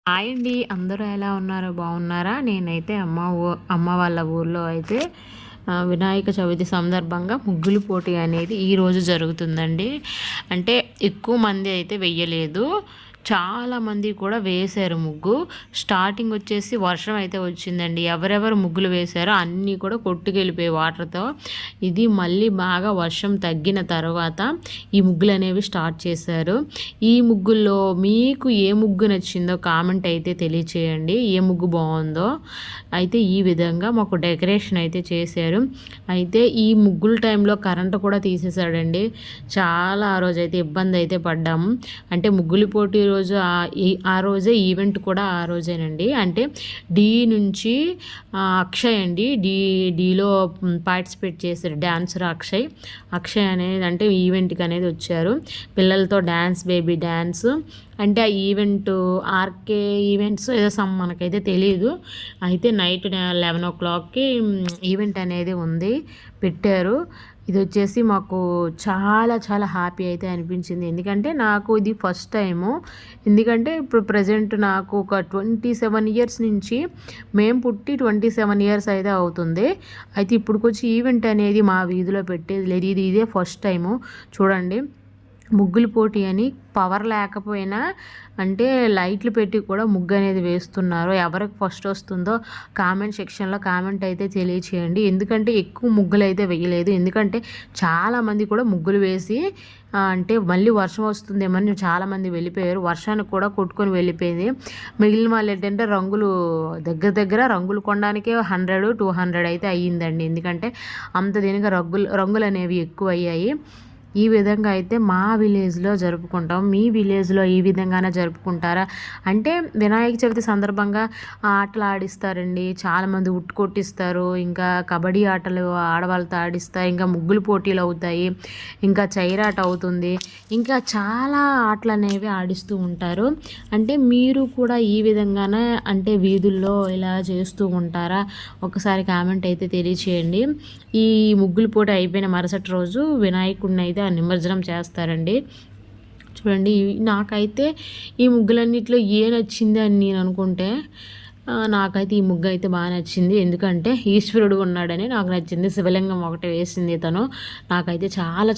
Hi అండి. అందరూ ఎలా ఉన్నారు? బాగున్నారా? నేనైతే అమ్మ వాళ్ళ ఊర్లో అయితే వినాయక చవితి సందర్భంగా ముగ్గులు పోటీ అనేది ఈరోజు జరుగుతుందండి. అంటే ఎక్కువ మంది అయితే వెయ్యలేదు, చాలామంది కూడా వేశారు ముగ్గు. స్టార్టింగ్ వచ్చేసి వర్షం అయితే వచ్చిందండి. ఎవరెవరు ముగ్గులు వేశారో అన్నీ కూడా కొట్టుకెళ్ళిపోయి వాటర్తో. ఇది మళ్ళీ బాగా వర్షం తగ్గిన తర్వాత ఈ ముగ్గులు అనేవి స్టార్ట్ చేశారు. ఈ ముగ్గుల్లో మీకు ఏ ముగ్గు నచ్చిందో కామెంట్ అయితే తెలియచేయండి. ఏ ముగ్గు బాగుందో అయితే ఈ విధంగా మాకు డెకరేషన్ అయితే చేశారు. అయితే ఈ ముగ్గుల టైంలో కరెంటు కూడా తీసేశాడండి. చాలా ఆ రోజైతే ఇబ్బంది అయితే పడ్డాము. అంటే ముగ్గులు పోటీ రోజు ఆ రోజే ఈవెంట్ కూడా ఆ రోజేనండి. అంటే డి నుంచి అక్షయ్ అండి, డీలో పార్టిసిపేట్ చేశారు డ్యాన్సర్ అక్షయ్ అనేది. అంటే ఈవెంట్కి అనేది వచ్చారు పిల్లలతో డ్యాన్స్, బేబీ డ్యాన్స్. అంటే ఆ ఈవెంట్ ఆర్కే ఈవెంట్స్ ఏదో మనకైతే తెలియదు. అయితే నైట్ 11 ఈవెంట్ అనేది ఉంది, పెట్టారు. ఇది వచ్చేసి మాకు చాలా చాలా హ్యాపీ అయితే అనిపించింది. ఎందుకంటే నాకు ఇది ఫస్ట్ టైము. ఎందుకంటే ఇప్పుడు ప్రజెంట్ నాకు ఒక 27 ఇయర్స్ నుంచి, మేము పుట్టి 27 ఇయర్స్ అయితే అవుతుంది. అయితే ఇప్పుడుకొచ్చి ఈవెంట్ అనేది మా వీధిలో పెట్టేది లేదు. ఇదే ఫస్ట్ టైము. చూడండి, ముగ్గులు పోటీ అని పవర్ లేకపోయినా అంటే లైట్లు పెట్టి కూడా ముగ్గు అనేది వేస్తున్నారు. ఎవరికి ఫస్ట్ వస్తుందో కామెంట్ సెక్షన్లో కామెంట్ అయితే తెలియచేయండి. ఎందుకంటే ఎక్కువ ముగ్గులు అయితే వేయలేదు. ఎందుకంటే చాలామంది కూడా ముగ్గులు వేసి అంటే మళ్ళీ వర్షం వస్తుందేమని చాలామంది వెళ్ళిపోయారు. వర్షానికి కూడా కొట్టుకొని వెళ్ళిపోయింది. మిగిలిన వాళ్ళు ఏంటంటే రంగులు దగ్గర రంగులు కొనడానికే 100-200 అయితే అయ్యిందండి. ఎందుకంటే అంత దీనిగా రంగులు అనేవి ఎక్కువ అయ్యాయి. ఈ విధంగా అయితే మా విలేజ్లో జరుపుకుంటాం. మీ విలేజ్లో ఈ విధంగానే జరుపుకుంటారా? అంటే వినాయక చవితి సందర్భంగా ఆటలు ఆడిస్తారండి. చాలామంది ఉట్టు కొట్టిస్తారు, ఇంకా కబడ్డీ ఆటలు ఆడవాళ్ళతో ఆడిస్తారు, ఇంకా ముగ్గులు పోటీలు అవుతాయి, ఇంకా చైరాట అవుతుంది, ఇంకా చాలా ఆటలు అనేవి ఆడిస్తూ ఉంటారు. అంటే మీరు కూడా ఈ విధంగానే అంటే వీధుల్లో ఇలా చేస్తూ ఉంటారా? ఒకసారి కామెంట్ అయితే తెలియచేయండి. ఈ ముగ్గులు పోటీ అయిపోయిన మరుసటి రోజు వినాయకుడిని అయితే నిమజ్జనం చేస్తారండి. చూడండి, నాకైతే ఈ ముగ్గులన్నిట్లో ఏ నచ్చింది అని నేను అనుకుంటే నాకైతే ఈ ముగ్గు అయితే బాగా నచ్చింది. ఎందుకంటే ఈశ్వరుడు ఉన్నాడని నాకు నచ్చింది. శివలింగం ఒకటి వేసింది తను. నాకైతే చాలా